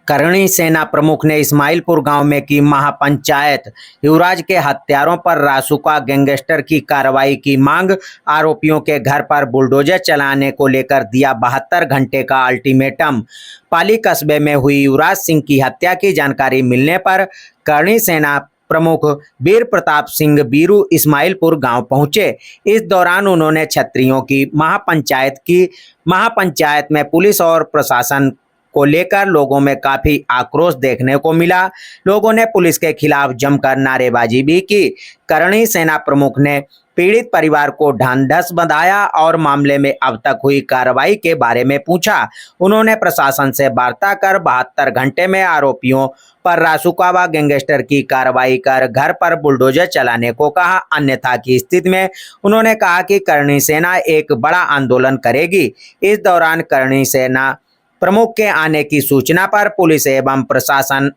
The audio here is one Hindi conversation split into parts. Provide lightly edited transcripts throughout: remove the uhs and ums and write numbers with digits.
करणी सेना प्रमुख ने इस्माइलपुर गांव में की महापंचायत। युवराज के हत्यारों पर रासुका गैंगस्टर की कार्रवाई की मांग। आरोपियों के घर पर बुलडोजर चलाने को लेकर दिया 72 घंटे का अल्टीमेटम। पाली कस्बे में हुई युवराज सिंह की हत्या की जानकारी मिलने पर करणी सेना प्रमुख वीर प्रताप सिंह बीरू इस्माइलपुर गांव पहुंचे। इस दौरान उन्होंने छत्रियों की महापंचायत की। महापंचायत में पुलिस और प्रशासन को लेकर लोगों में काफी आक्रोश देखने को मिला। लोगों ने पुलिस के खिलाफ जमकर नारेबाजी भी की। करणी सेना प्रमुख ने पीड़ित परिवार को ढांढस बंधाया और मामले में अब तक हुई कार्रवाई के बारे में पूछा। उन्होंने प्रशासन से वार्ता कर 72 घंटे में आरोपियों पर रासुका व गैंगस्टर की कार्रवाई कर घर पर बुलडोजर चलाने को कहा, अन्यथा की स्थिति में उन्होंने कहा कि करणी सेना एक बड़ा आंदोलन करेगी। इस दौरान करणी सेना प्रमुख के आने की सूचना पर पुलिस एवं प्रशासन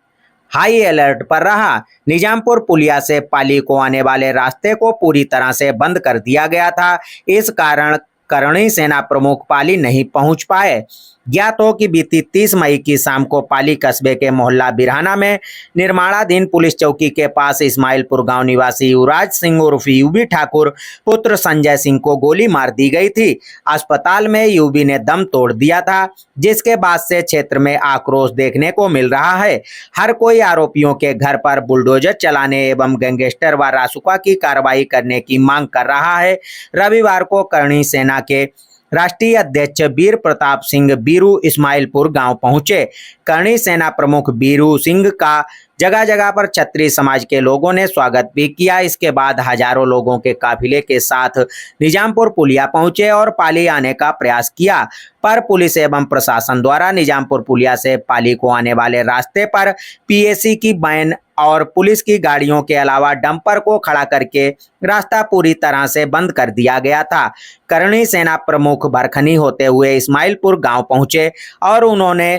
हाई अलर्ट पर रहा। निजामपुर पुलिया से पाली को आने वाले रास्ते को पूरी तरह से बंद कर दिया गया था। इस कारण करणी सेना प्रमुख पाली नहीं पहुंच पाए। ज्ञात हो कि बीती 30 मई की शाम को पाली कस्बे के मोहल्ला बिरहाना में निर्माणाधीन पुलिस चौकी के पास इस्माइलपुर गांव निवासी युवराज सिंह उर्फ यूबी ठाकुर पुत्र संजय सिंह को गोली मार दी गई थी। अस्पताल में यूबी ने दम तोड़ दिया था, जिसके बाद से क्षेत्र में आक्रोश देखने को मिल रहा है। हर कोई आरोपियों के घर पर बुलडोजर चलाने एवं गैंगस्टर व रासुका की कार्रवाई करने की मांग कर रहा है। रविवार को करणी सेना के राष्ट्रीय अध्यक्ष वीर प्रताप सिंह बीरू इस्माइलपुर गांव पहुंचे। करणी सेना प्रमुख बीरू सिंह का जगह जगह पर क्षत्रिय समाज के लोगों ने स्वागत भी किया। इसके बाद हजारों लोगों के काफिले के साथ निजामपुर पुलिया पहुंचे और पाली आने का प्रयास किया, पर पुलिस एवं प्रशासन द्वारा निजामपुर पुलिया से पाली को आने वाले रास्ते पर पीएसी की वैन और पुलिस की गाड़ियों के अलावा डंपर को खड़ा करके रास्ता पूरी तरह से बंद कर दिया गया था। करणी सेना प्रमुख भरखनी होते हुए इस्माइलपुर गांव पहुंचे और उन्होंने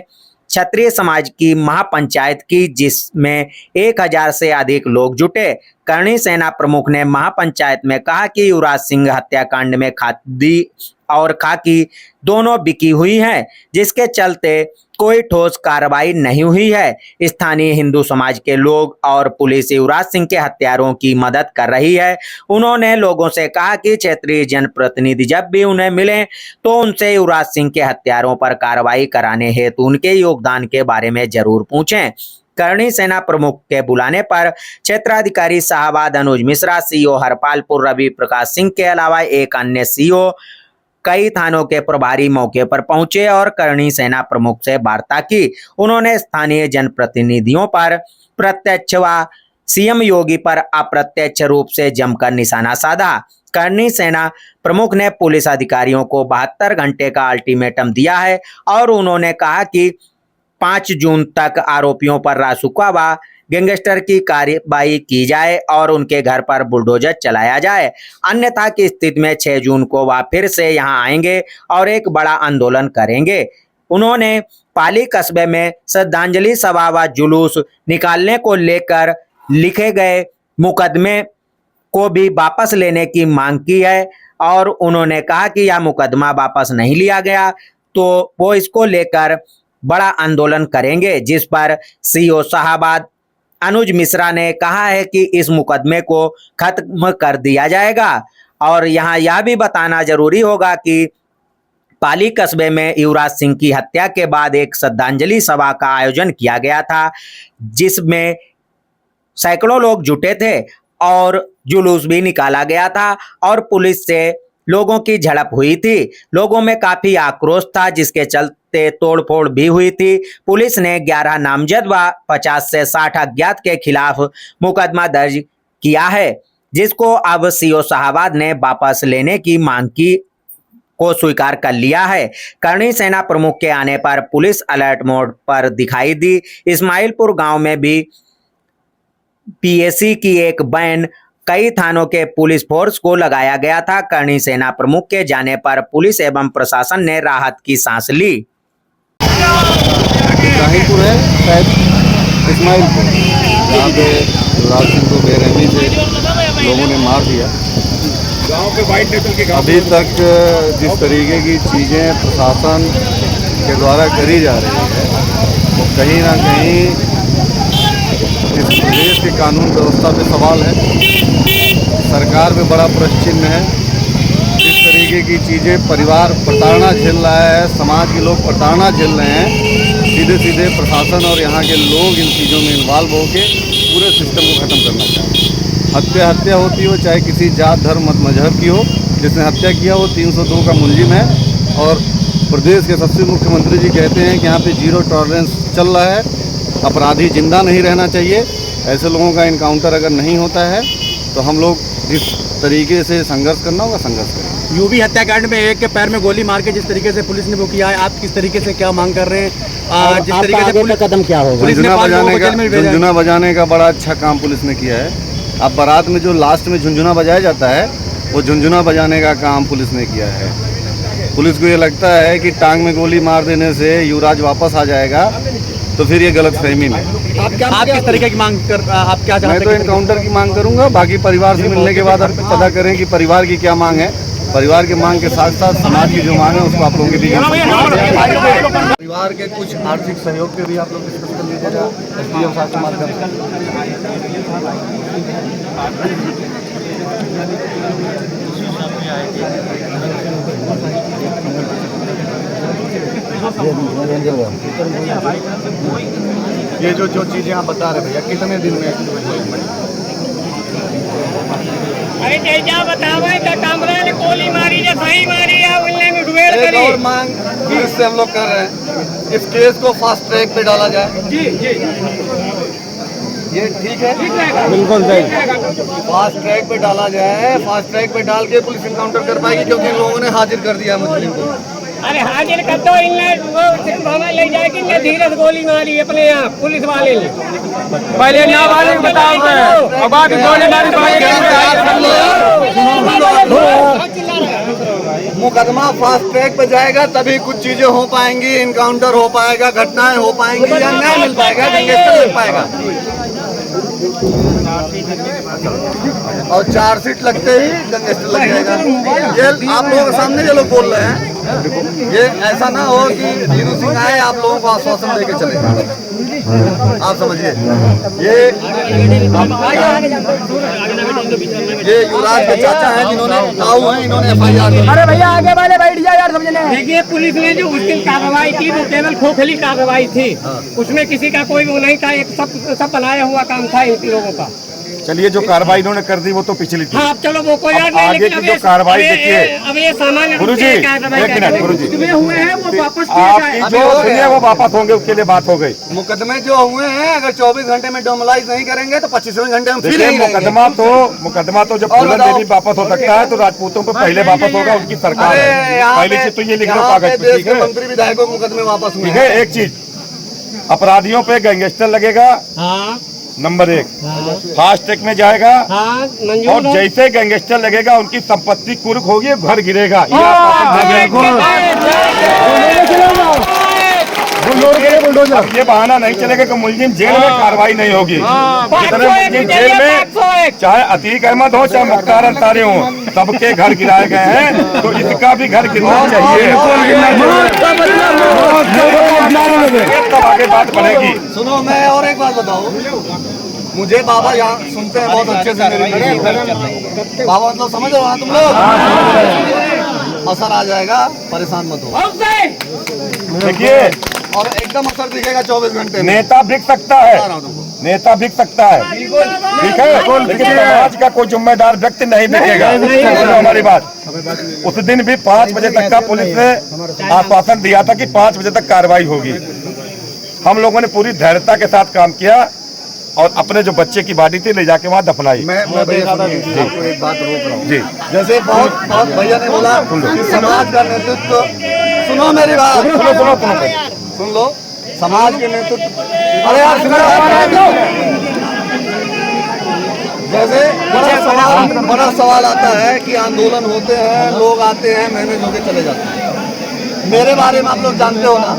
क्षत्रिय समाज की महापंचायत की, जिसमें 1000 से अधिक लोग जुटे। करणी सेना प्रमुख ने महापंचायत में कहा कि युवराज सिंह हत्याकांड में खादी और खाकी दोनों बिकी हुई हैं, जिसके चलते कोई ठोस कार्रवाई नहीं हुई है। स्थानीय हिंदू समाज के लोग और पुलिस युवराज सिंह के हत्यारों की मदद कर रही है। उन्होंने लोगों से कहा कि क्षेत्रीय जनप्रतिनिधि जब भी उन्हें मिले तो उनसे युवराज सिंह के हत्यारों पर कार्रवाई कराने हेतु उनके योगदान के बारे में जरूर पूछें। करणी सेना प्रमुख के बुलाने पर क्षेत्राधिकारी शाहबाद अनुज मिश्रा, सीओ हरपालपुर रवि प्रकाश सिंह के अलावा एक अन्य सीओ, कई थानों के प्रभारी मौके पर पहुंचे और करणी सेना प्रमुख से वार्ता की। उन्होंने स्थानीय जनप्रतिनिधियों पर प्रत्यक्ष व सीएम योगी पर अप्रत्यक्ष रूप से जमकर निशाना साधा। करणी सेना प्रमुख ने पुलिस अधिकारियों को 72 घंटे का अल्टीमेटम दिया है और उन्होंने कहा कि 5 जून तक आरोपियों पर रासुका व गैंगस्टर की कार्रवाई की जाए और उनके घर पर बुलडोजर चलाया जाए, अन्यथा की स्थिति में 6 जून को वह फिर से यहां आएंगे और एक बड़ा आंदोलन करेंगे। उन्होंने पाली कस्बे में श्रद्धांजलि सभा व जुलूस निकालने को लेकर लिखे गए मुकदमे को भी वापस लेने की मांग की है और उन्होंने कहा कि यह मुकदमा वापस नहीं लिया गया तो वो इसको लेकर बड़ा आंदोलन करेंगे, जिस पर सीओ शाहबाद अनुज मिश्रा ने कहा है कि इस मुकदमे को खत्म कर दिया जाएगा। और यहाँ यह भी बताना जरूरी होगा कि पाली कस्बे में युवराज सिंह की हत्या के बाद एक श्रद्धांजलि सभा का आयोजन किया गया था, जिसमें सैकड़ों लोग जुटे थे और जुलूस भी निकाला गया था और पुलिस से लोगों की झड़प हुई थी। लोगों में काफी आक्रोश था, जिसके चलते तोड़फोड़ भी हुई थी। पुलिस ने 11 नामजद व 50 से 60 अज्ञात के खिलाफ मुकदमा दर्ज किया है, जिसको अब सीओ शाहबाद ने वापस लेने की मांग की को स्वीकार कर लिया है। करणी सेना प्रमुख के आने पर पुलिस अलर्ट मोड पर दिखाई दी। इस्माइलपुर गांव में भी पीएसी की एक वैन, कई थानों के पुलिस फोर्स को लगाया गया था। करणी सेना प्रमुख के जाने पर पुलिस एवं प्रशासन ने राहत की सांस ली। जाहिरपुर है शायद इस्माइलपुर, जहाँ पे युवराज सिंह को बेरहमी से लोगों ने मार दिया। अभी तक जिस तरीके की चीज़ें प्रशासन के द्वारा करी जा रही है वो कहीं ना कहीं इस देश के कानून व्यवस्था पे सवाल है, सरकार पे बड़ा प्रश्न चिन्ह है। इस तरीके की चीज़ें, परिवार प्रताड़ना झेल रहा है, समाज के लोग प्रताड़ना झेल रहे हैं। सीधे सीधे प्रशासन और यहाँ के लोग इन चीज़ों में इन्वॉल्व होकर पूरे सिस्टम को ख़त्म करना चाहिए। हत्या होती हो, चाहे किसी जात धर्म मजहब की हो, जिसने हत्या किया वो 302 का मुलजिम है। और प्रदेश के सबसे मुख्यमंत्री जी कहते हैं कि यहाँ पे जीरो टॉलरेंस चल रहा है, अपराधी जिंदा नहीं रहना चाहिए। ऐसे लोगों का इनकाउंटर अगर नहीं होता है तो हम लोग जिस तरीके से संघर्ष करना होगा संघर्ष करेंगे। यूपी हत्याकांड में एक के पैर में गोली मार के जिस तरीके से पुलिस ने वो किया है, आप किस तरीके से क्या मांग कर रहे हैं? जिस तरीके से पुलिस कदम क्या होगा? झुंझुना बजाने का बड़ा अच्छा काम पुलिस ने किया है। अब बारात में जो लास्ट में झुंझुना बजाया जाता है, वो झुंझुना बजाने का काम पुलिस ने किया है। पुलिस को ये लगता है कि टांग में गोली मार देने से युवराज वापस आ जाएगा, तो फिर ये गलत फहमी में। आप किस तरीके की मांग कर, आप क्या चाहते हैं? मैं तो इनकाउंटर की मांग करूंगा। बाकी परिवार से मिलने के बाद आप पता करें कि परिवार की क्या मांग है। परिवार की मांग के साथ साथ समाज की जो मांग है उसको आप लोगों के बीच परिवार के कुछ आर्थिक सहयोग के भी आप लोग डिस्कस कर लीजिएगा SDM साहब के माध्यम से। ये जो चीज़ें आप बता रहे भैया, कितने दिन में? अरे जैसा बतावे तो कमरा ने गोली मारी या सही मारी या उल्ले में ढुएड़ करी। और मांग इससे हम लोग कर रहे हैं, इस केस को फास्ट ट्रैक पे डाला जाए। जी जी ये ठीक है, ठीक रहेगा, बिल्कुल सही। फास्ट ट्रैक पे डाला जाए, फास्ट ट्रैक पे डाल के पुलिस इनकाउंटर कर पाएगी, क्योंकि इन लोगों ने हाजिर कर दिया मुस्लिम को। अरे हाजिर कर दो, इनने वो हमें ले जाएगी, इनने धीरे से गोली मारी अपने यहाँ पुलिस वाले ने। पहले ना वाले बताओ, अब आप गोली मुकदमा फास्ट ट्रैक पे जाएगा तभी कुछ चीजें हो पाएंगी, इनकाउंटर हो पाएगा, घटनाएं हो पाएंगी, या न्याय मिल पाएगा, गैंगस्टर मिल पाएगा। और चार्जशीट लगते ही गैंगस्टर लग जाएगा। ये आप लोगों के सामने ये लोग बोल रहे हैं, ये ऐसा ना हो कि वीरू सिंह आए आप लोगों को आश्वासन देके चले। आप समझिए, ये युवराज के चाचा हैं जिन्होंने ताऊ हैं, इन्होंने FIR। अरे भैया आगे वाले बैठ जाओ यार, समझने। देखिए पुलिस ने जो उस दिन कार्रवाई की वो केवल खोखली कार्रवाई थी, उसमें किसी का कोई वो नहीं था, एक सब बनाया हुआ काम था इन लोगों का। चलिए जो कार्रवाई इन्होंने कर दी वो तो पिछली थी। हाँ चलो वो कोई यार नहीं, आगे की जो कार्रवाई देखिए। अब ये सामान्य गुरुजी एक मिनट, गुरुजी हुए हैं वो वापस किए आपकी जाए। जो सुनिए वो वापस होंगे, उसके लिए बात हो गई। मुकदमे जो हुए हैं अगर 24 घंटे में डोमलाइज नहीं करेंगे तो 25वें घंटे में फिर देखिए मुकदमा तो जब दुल्हन देवी वापस हो सकता है तो राजपूतों पे पहले वापस होगा, उनकी सरकार है। पहली चीज तो ये लिख लो कागज पे, ठीक है? मंत्री विधायकों के मुकदमे वापस हुए। ठीक है, एक चीज अपराधियों पे गैंगस्टर लगेगा, हाँ नंबर 1। फास्ट ट्रैक में जाएगा, हाँ मंजूर और जैसे गैंगस्टर लगेगा उनकी संपत्ति कुर्क होगी, घर गिरेगा। अब ये बहाना नहीं चलेगा कि मुलजिम जेल में कार्रवाई नहीं होगी। जितने मुलजिम जेल में, चाहे अतीक अहमद हो चाहे मुख्तार अंसारी हो, सबके घर गिराए गए हैं, तो इसका भी घर गिरना चाहिए। तब आगे बात बढ़ेगी। सुनो, मैं और एक बात बताऊं, मुझे बाबा यहाँ सुनते हैं बहुत अच्छे से मेरी बाबा, मतलब समझ रहे हो ना तुम लोग? असर आ जाएगा, परेशान मत हो। देखिए, और एकदम असर दिखेगा 24 घंटे में। नेता बिक सकता है, नेता बिक सकता है, ठीक है, लेकिन समाज का कोई जिम्मेदार व्यक्ति नहीं बिकेगा। हमारी बात, उस दिन भी 5 बजे तक का पुलिस ने आश्वासन दिया था कि 5 बजे तक कार्रवाई होगी। हम लोगों ने पूरी धैर्यता के साथ काम किया और अपने जो बच्चे की बॉडी थी ले जाके वहाँ दफनाई। मैं भैया आपको एक बात रोक रहा हूँ जी। जैसे बहुत भैया ने बोला कि समाज का नेतृत्व, सुनो मेरी बात, सुन लो, समाज के नेतृत्व, अरे यार जैसे बड़ा सवाल आता है कि आंदोलन होते हैं, लोग आते हैं, मैनेज होके चले जाते हैं। मेरे बारे में आप लोग जानते हो ना,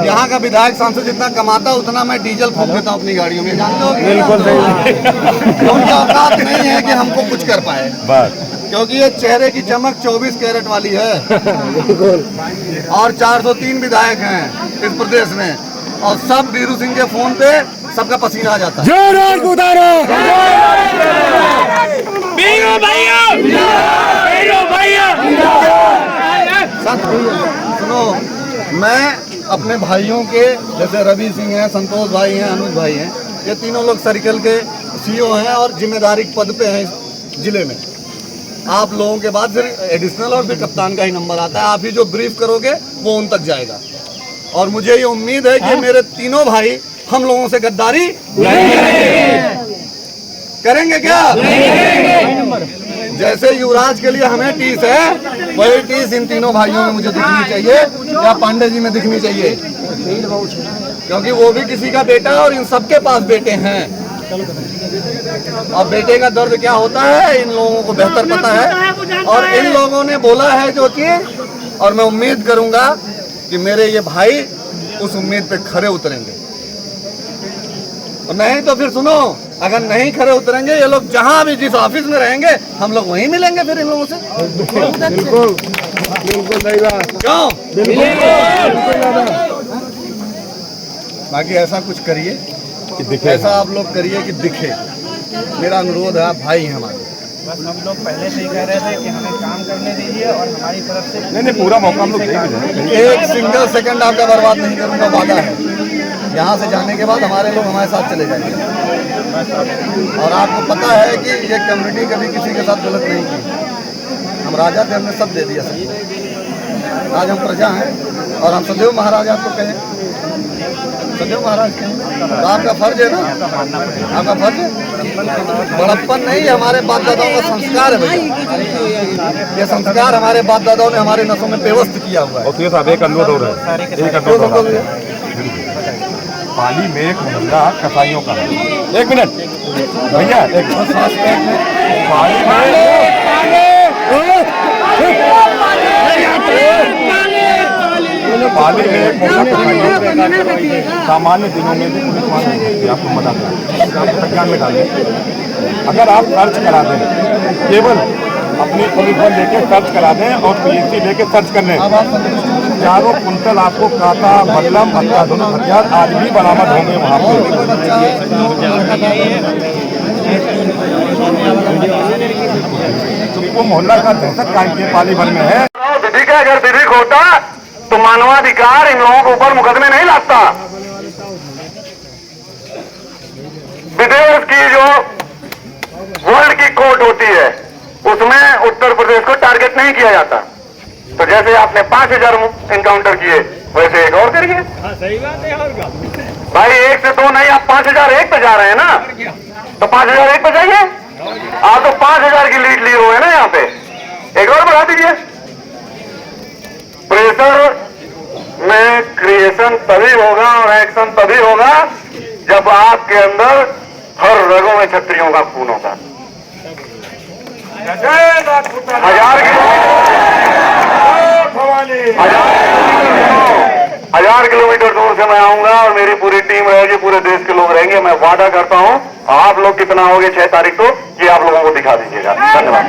यहाँ का विधायक सांसद जितना कमाता उतना मैं डीजल फूंक देता हूँ अपनी गाड़ियों में, जानते हो? बिल्कुल सही। उनकी औकात नहीं है कि हमको कुछ कर पाए, क्योंकि ये चेहरे की चमक 24 कैरेट वाली है। और 403 विधायक हैं इस प्रदेश में, और सब वीरू सिंह के फोन पे सबका पसीना आ जाता है। सुनो, मैं अपने भाइयों के जैसे रवि सिंह हैं, संतोष भाई हैं, अनुज भाई हैं, ये तीनों लोग सर्कल के सीईओ हैं और जिम्मेदारी पद पे हैं इस जिले में। आप लोगों के बाद फिर एडिशनल और फिर कप्तान का ही नंबर आता है। आप ही जो ब्रीफ करोगे वो उन तक जाएगा। और मुझे ये उम्मीद है कि मेरे तीनों भाई हम लोगों से गद्दारी करेंगे क्या? जैसे युवराज के लिए हमें टीस है, वही टीस इन तीनों भाइयों में मुझे दिखनी चाहिए या पांडे जी में दिखनी चाहिए, क्योंकि वो भी किसी का बेटा है और इन सबके पास बेटे हैं। और बेटे का दर्द क्या होता है इन लोगों को बेहतर पता है, और इन लोगों ने बोला है जो चीज, और मैं उम्मीद करूंगा कि मेरे ये भाई उस उम्मीद पे खरे उतरेंगे। और नहीं तो फिर सुनो, अगर नहीं खरे उतरेंगे ये लोग जहां भी जिस ऑफिस में रहेंगे हम लोग वहीं मिलेंगे फिर इन लोगों से। बिल्कुल सही बात। क्यों? बाकी ऐसा कुछ करिए कि दिखे, ऐसा आप लोग करिए कि दिखे। मेरा अनुरोध है, आप भाई हैं हमारे। बस हम लोग पहले से ही कह रहे थे कि हमें काम करने दीजिए और हमारी तरफ से नहीं पूरा मौका हम लोग देंगे। एक सिंगल सेकंड आपका बर्बाद नहीं करूंगा, वादा है। यहाँ से जाने के बाद हमारे लोग हमारे साथ चले जाएंगे। और आपको पता है कि ये कम्युनिटी कभी किसी के साथ गलत नहीं की। हम राजा थे, हमने सब दे दिया सब। आज हम प्रजा हैं और हम सदैव महाराज आपको कहें, सदैव महाराज कहें, तो आपका फर्ज है ना, आपका फर्ज है। बड़प्पन नहीं, हमारे बाप दादाओं का संस्कार है भैया। ये संस्कार हमारे बाप दादाओं ने हमारे नसों में व्यवस्थित किया हुआ है। और साहब एक अनुरोध हो रहा है, एक अनुरोध हो रहा है। पाली में एक मोहल्ला कसाईयों का है। एक मिनट भैया, एक पाली में एक मोहल्ला सामान्य दिनों में भी पुलिस वाले आपको मदद ध्यान में डालें। अगर आप सर्च करा दें, केवल अपनी पुलिस बल लेके सर्च करा दें और पीएससी लेके सर्च कर लें, 4 कुंटल आपको कांटा, बल्लम, अत्याधुनिक हथियार आज भी बरामद होंगे वहाँ पे। तो वो मोहल्ला का दहशत कायम किए पाली भर में है। विधि का अगर विधिक होता तो मानवाधिकार इन लोगों के ऊपर मुकदमे नहीं लाता। विदेश की जो वर्ल्ड की कोर्ट होती है उसमें उत्तर प्रदेश को टारगेट नहीं किया जाता। तो जैसे आपने 5000 एनकाउंटर किए वैसे एक और करिए। सही बात है। और भाई 1 से 2 नहीं, आप 5001 पे जा रहे हैं ना, तो 5001 पे जाइए। आप तो 5000 की लीड लिए हुए हैं ना, यहाँ पे एक और बढ़ा दीजिए। प्रेशर में क्रिएशन तभी होगा और एक्शन तभी होगा जब आपके अंदर हर रगों में क्षत्रियों का खून होगा। 1000 किलोमीटर दूर से मैं आऊंगा और मेरी पूरी टीम रहेगी, पूरे देश के लोग रहेंगे। मैं वादा करता हूं, आप लोग कितना होगे 6 तारीख को ये आप लोगों को दिखा दीजिएगा। धन्यवाद।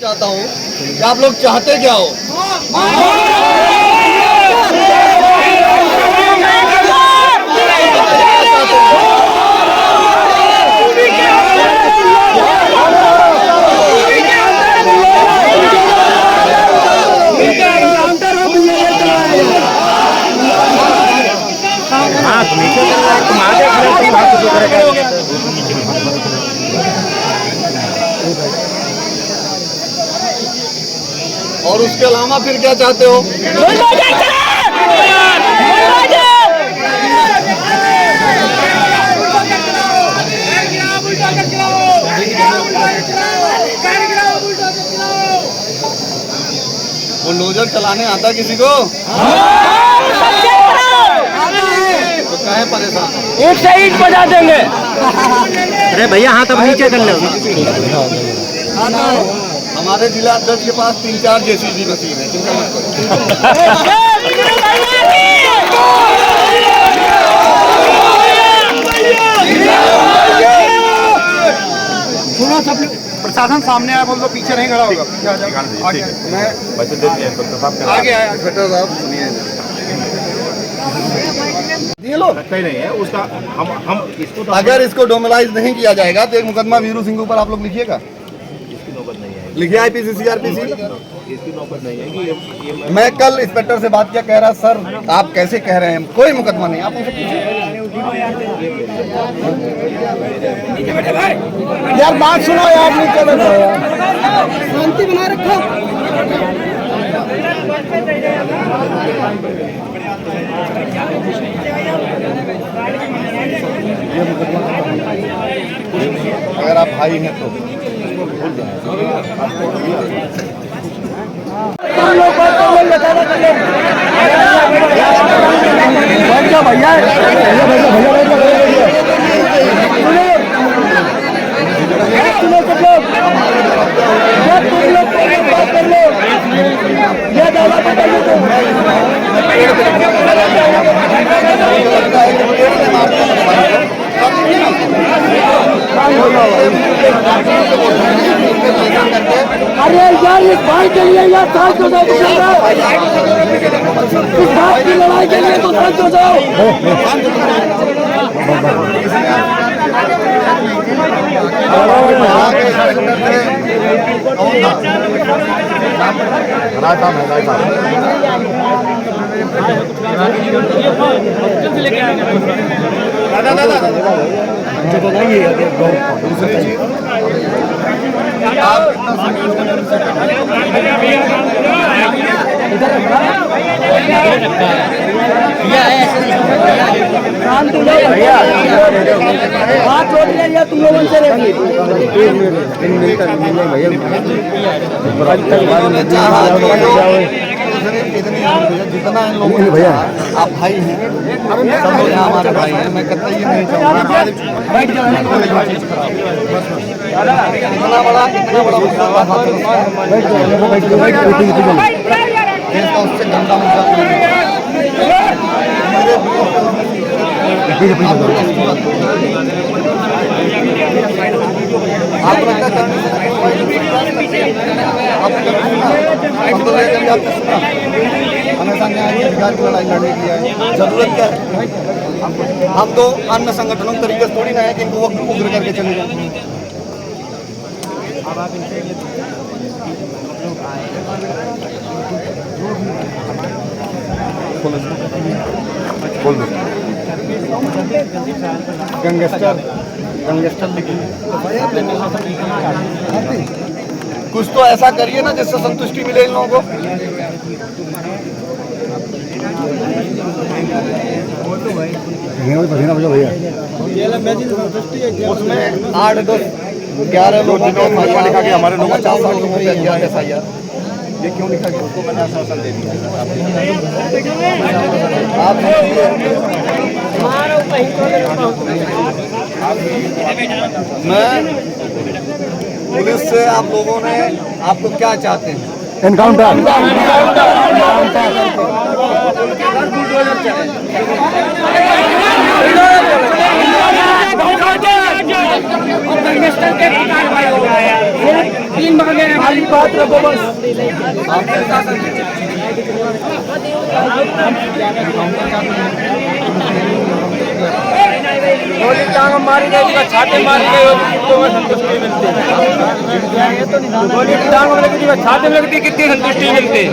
चाहता हूँ कि आप लोग चाहते क्या हो। और उसके अलावा फिर क्या चाहते हो? बुलडोजर चलाने आता किसी को? तो काहे परेशान? ईंट से ईंट बजा देंगे। अरे भैया हाथ अब नीचे कर लो। हमारे जिला अध्यक्ष के पास 3-4 जेसीबी मशीन है, चिंता मत करो। प्रशासन सामने आया, बोल दो पीछे नहीं खड़ा होगा। मैं आगे आया, बेटा साहब सुनिए। ये लोग नहीं है उसका हम इसको तो अगर इसको डोमिलाइज नहीं किया जाएगा तो एक मुकदमा वीरू सिंह के ऊपर आप लोग लिखिएगा। इसकी नौबत नहीं है, लिखिए IPC CRPC। इसकी नौबत नहीं है कि ये मैं कल इंस्पेक्टर से बात किया, कह रहा सर आप कैसे कह रहे हैं, कोई मुकदमा नहीं। आप उनसे पूछिए यार, बात सुनो यार, नीचे बैठो यार, शांति बनाए रखो। अगर आप भाई हैं तो भैया अरे यार इस भाई के लिए यार साथ हो जाओ, इस बात की लड़ाई के लिए तो साथ हो जाओ। दूसरी चीज बात छोड़ दिया तुम लोगों से जितना इन लोगों ने भैया आप भाई हैं, सब लोग यहाँ हमारे भाई हैं। मैं कहता ये नहीं चाहूँगा इतना बड़ा उससे गंदा मुद्दा आप हमेशा न्याय के अधिकार की लड़ाई लड़ने की है। जरूरत क्या है? हम तो अन्य संगठनों के तरीके से थोड़ी ना है कि इनको वक्त उग्र करके चले जाए। गैंगस्टर कुछ तो ऐसा करिए ना जिससे संतुष्टि मिले इन लोगों को। उसमें 8, 10, 11 लोग लिखा गया, हमारे लोग 50-60 लोगों पे FIR। ये क्यों लिखा गया? उसको मैंने आश्वासन दे दिया। आप मैं पुलिस से आप लोगों ने आपको क्या चाहते हैं? एनकाउंटर। खाली बात रखो बस। गोली टांग मारी गई, छाते मारी गई तो संतुष्टि मिलती है। गोली टांग लगती है, छाते में लगती कितनी संतुष्टि मिलती है।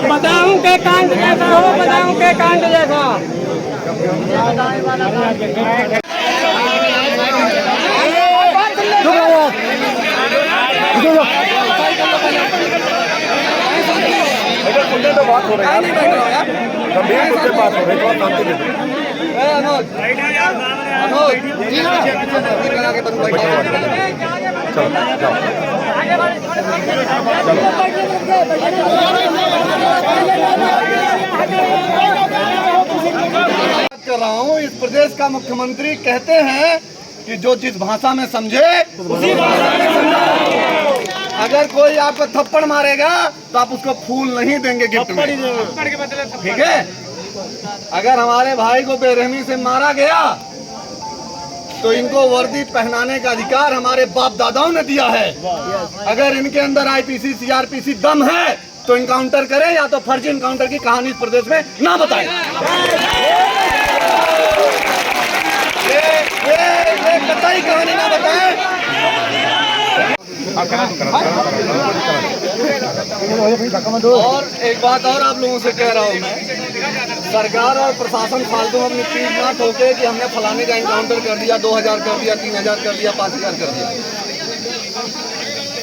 बताऊं के कांड कैसा हो, बताऊं के कांड जैसा। तो बात हो रही है, गंभीर मुद्दे बात हो रही है, कर रहा हूँ। इस प्रदेश का मुख्यमंत्री कहते हैं कि जो जिस भाषा में समझे उसी भाषा में समझाओ। अगर कोई आपको थप्पड़ मारेगा तो आप उसको फूल नहीं देंगे गिफ्ट में, ठीक है? अगर हमारे भाई को बेरहमी से मारा गया तो इनको वर्दी पहनाने का अधिकार हमारे बाप दादाओं ने दिया है। अगर इनके अंदर IPC CRPC दम है तो इनकाउंटर करें या तो फर्जी इनकाउंटर की कहानी इस प्रदेश में ना बताएं। ये कतई कहानी ना बताएं। और एक बात और आप लोगों से कह रहा हूं मैं, सरकार और प्रशासन फालतू अपनी पीठ ना ठोके कि हमने फलाने का इनकाउंटर कर दिया, 2000 कर दिया, 3000 कर दिया, 5000 कर दिया।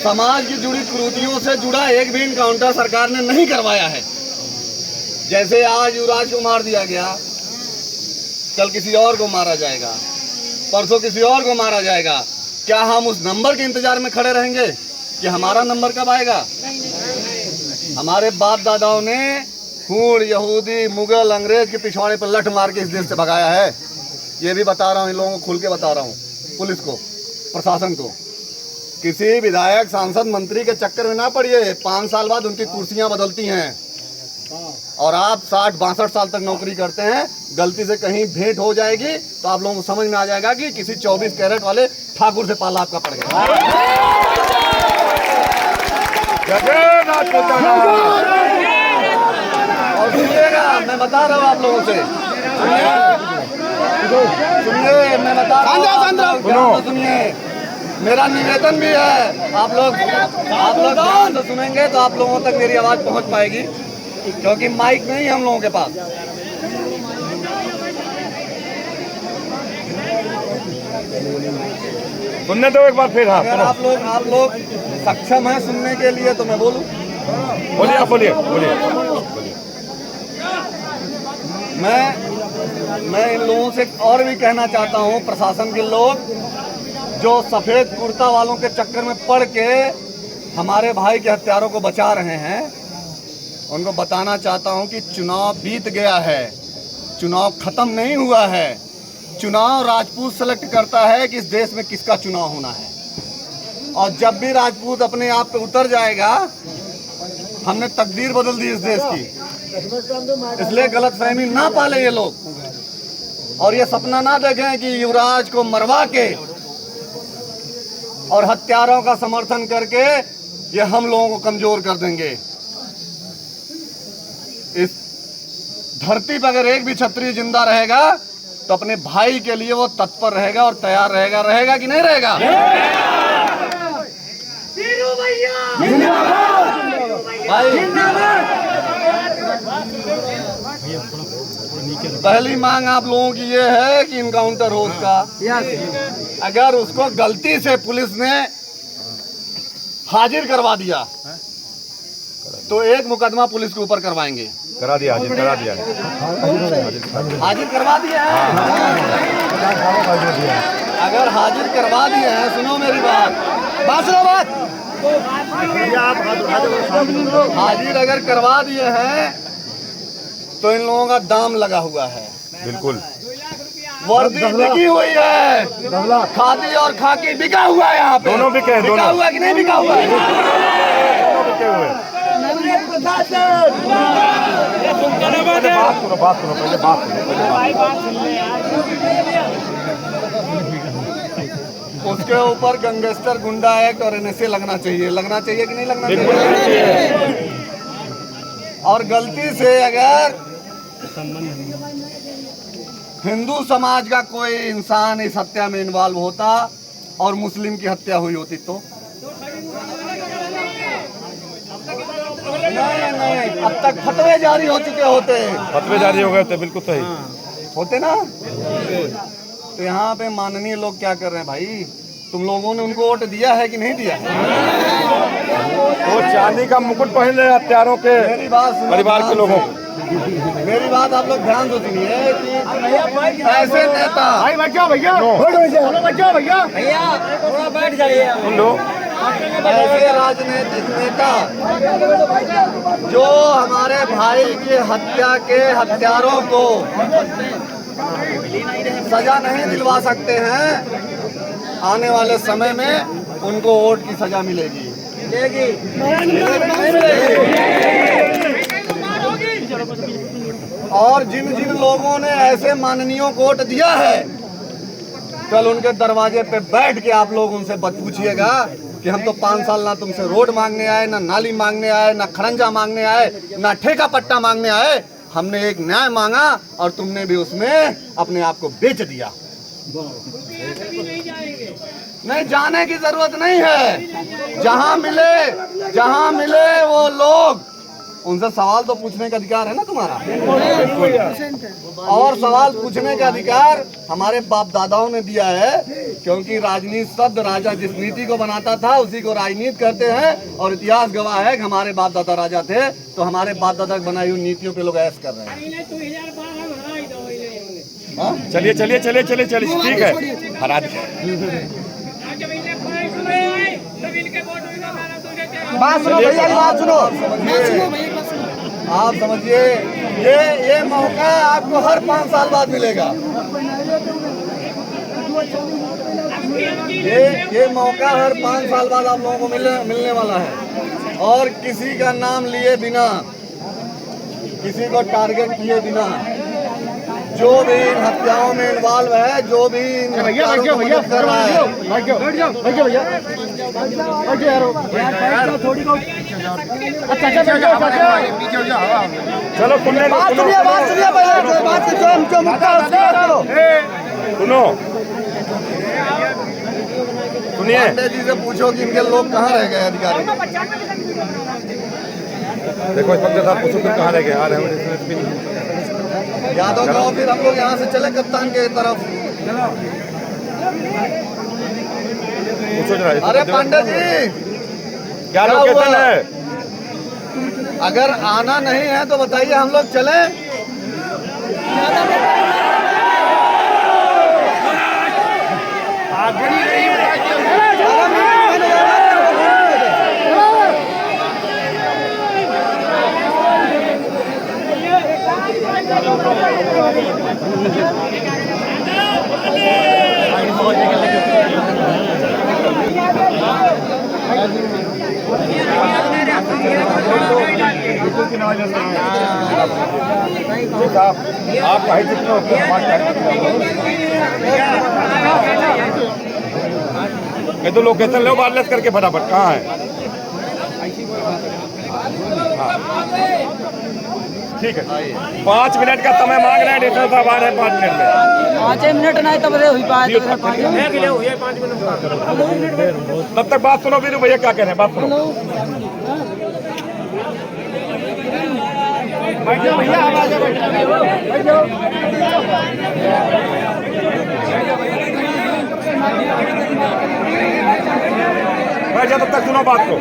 समाज की जुड़ी कुरीतियों से जुड़ा एक भी इनकाउंटर सरकार ने नहीं करवाया है। जैसे आज युवराज को मार दिया गया, कल किसी और को मारा जाएगा, परसों किसी और को मारा जाएगा। क्या हम उस नंबर के इंतजार में खड़े रहेंगे कि हमारा नंबर कब आएगा? हमारे बाप दादाओं ने खून यहूदी, मुगल, अंग्रेज के पिछवाड़े पर लठ मार के इस देश से भगाया है। ये भी बता रहा हूँ, इन लोगों को खुल के बता रहा हूँ, पुलिस को, प्रशासन को। किसी विधायक, सांसद, मंत्री के चक्कर में ना पड़िए। 5 साल बाद उनकी कुर्सियां बदलती हैं और आप 60-62 साल तक नौकरी करते हैं। गलती से कहीं भेंट हो जाएगी तो आप लोगों को समझ में आ जाएगा कि किसी 24 कैरेट वाले ठाकुर से पाला आपका पड़ गया। और सुनिएगा, मैं बता रहा हूँ आप लोगों से, सुनिए, मैं बता रहा हूँ, सुनिए, मेरा निवेदन भी है। आप लोग ध्यान से सुनेंगे तो आप लोगों तक मेरी आवाज पहुंच पाएगी, क्योंकि माइक नहीं है हम लोगों के पास। सुनने दो एक बार फिर। हाँ, अगर आप लोग सक्षम हैं सुनने के लिए तो मैं बोलूं। बोलिए, आप बोलिए। मैं इन लोगों से और भी कहना चाहता हूं, प्रशासन के लोग जो सफेद कुर्ता वालों के चक्कर में पड़ के हमारे भाई के हत्यारों को बचा रहे हैं, उनको बताना चाहता हूं कि चुनाव बीत गया है, चुनाव खत्म नहीं हुआ है। चुनाव राजपूत सेलेक्ट करता है कि इस देश में किसका चुनाव होना है, और जब भी राजपूत अपने आप पे उतर जाएगा, हमने तकदीर बदल दी इस देश की। इसलिए गलतफहमी ना पाले ये लोग, और ये सपना ना देखें कि युवराज को मरवा के और हत्यारों का समर्थन करके ये हम लोगों को कमजोर कर देंगे। इस धरती पर अगर एक भी क्षत्रिय जिंदा रहेगा तो अपने भाई के लिए वो तत्पर रहेगा और तैयार रहेगा कि नहीं रहेगा? भाई, पहली मांग आप लोगों की ये है कि इनकाउंटर हो उसका। अगर उसको गलती से पुलिस ने हाजिर करवा दिया तो एक मुकदमा पुलिस के ऊपर करवाएंगे। करा दिया, हाजिर करा दिया, हाजिर करवा दिया है। अगर हाजिर करवा दिए हैं, सुनो मेरी बात सुनो बात। हाजिर अगर करवा दिए हैं तो इन लोगों का दाम लगा हुआ है। बिल्कुल, वर्दी बिकी हुई है, खादी और खाकी बिका हुआ है। यहाँ पे दोनों बिके, बिका हुआ कि नहीं बिका हुआ है? बिके हुए। बात सुनो, पहले बात सुनो। उसके ऊपर गैंगस्टर गुंडा एक्ट और NSA लगना चाहिए कि नहीं लगना चाहिए? और गलती से अगर हिंदू समाज का कोई इंसान इस हत्या में इन्वॉल्व होता और मुस्लिम की हत्या हुई होती तो नहीं, अब तक फतवे जारी हो चुके होते। फतवे जारी हो गए थे, बिल्कुल सही होते ना। तो यहाँ पे माननीय लोग क्या कर रहे हैं भाई? तुम लोगों ने उनको वोट दिया है कि नहीं दिया है? वो चांदी का मुकुट पहन रहे हत्यारों के मेरी बात सुनो, परिवार के लोगों को। मेरी बात आप लोग ध्यान से सुनिए कि ऐसे नेता, भैया थोड़ा बैठ जाइए। सुन लो, ऐसे राजनीतिक नेता जो हमारे भाई के हत्या के हत्यारों को सजा नहीं दिलवा सकते हैं, आने वाले समय में उनको वोट की सजा मिलेगी। और जिन जिन लोगों ने ऐसे माननीयों को वोट दिया है, कल उनके दरवाजे पे बैठ के आप लोग उनसे पूछिएगा कि हम तो 5 साल ना तुमसे रोड मांगने आए, ना नाली मांगने आए, ना खरंजा मांगने आए, ना ठेका पट्टा मांगने आए। हमने एक न्याय मांगा और तुमने भी उसमें अपने आप को बेच दिया। नहीं, जाने की जरूरत नहीं है। जहां मिले वो लोग, उनसे सवाल तो पूछने का अधिकार है ना तुम्हारा। और सवाल पूछने का अधिकार हमारे बाप दादाओं ने दिया है, क्योंकि राजनीति शब्द राजा जिस नीति को बनाता था उसी को राजनीति करते हैं। और इतिहास गवाह है कि हमारे बाप दादा राजा थे, तो हमारे बाप दादा की बनाई हुई नीतियों पे लोग ऐश कर रहे हैं। चलिए चलिए चलिए चलिए चलिए, ठीक है, हरा बात सुनो भैया, बात सुनो। आप समझिए, ये मौका आपको हर 5 साल बाद मिलेगा। ये मौका हर 5 साल बाद आप लोगों को मिलने वाला है। और किसी का नाम लिए बिना, किसी को टारगेट किए बिना, जो भी इन हत्याओं में इन्वॉल्व है, जो भी इन हत्यारों को मदद कर रहा है, चलो सुनने दो, सुनिए। पांडे जी से पूछो कि इनके लोग कहाँ रह गए अधिकारी। देखो इंस्पेक्टर साहब, पूछो तुम कहाँ रह गए? आ रहे हैं यादव गाँव, फिर हम लोग यहाँ से चले कप्तान के तरफ। पूछो जरा। अरे पांडे जी, क्या लोकेशन है? अगर आना नहीं है तो बताइए, हम लोग चले। आप कहीं कितने होते हैं? तो लोकेशन लो वायरलेस करके फटाफट, कहाँ है? ठीक है, 5 मिनट का समय मांग रहे हैं डीएसपी साहब, आ रहे हैं 5 मिनट में। 5 मिनट नहीं तो बड़े हुई बात है। 5 मिनट तब तक बात सुनो। फिर भैया क्या कह रहे हैं, बात सुनो। भाई जब तक सुनो बात को।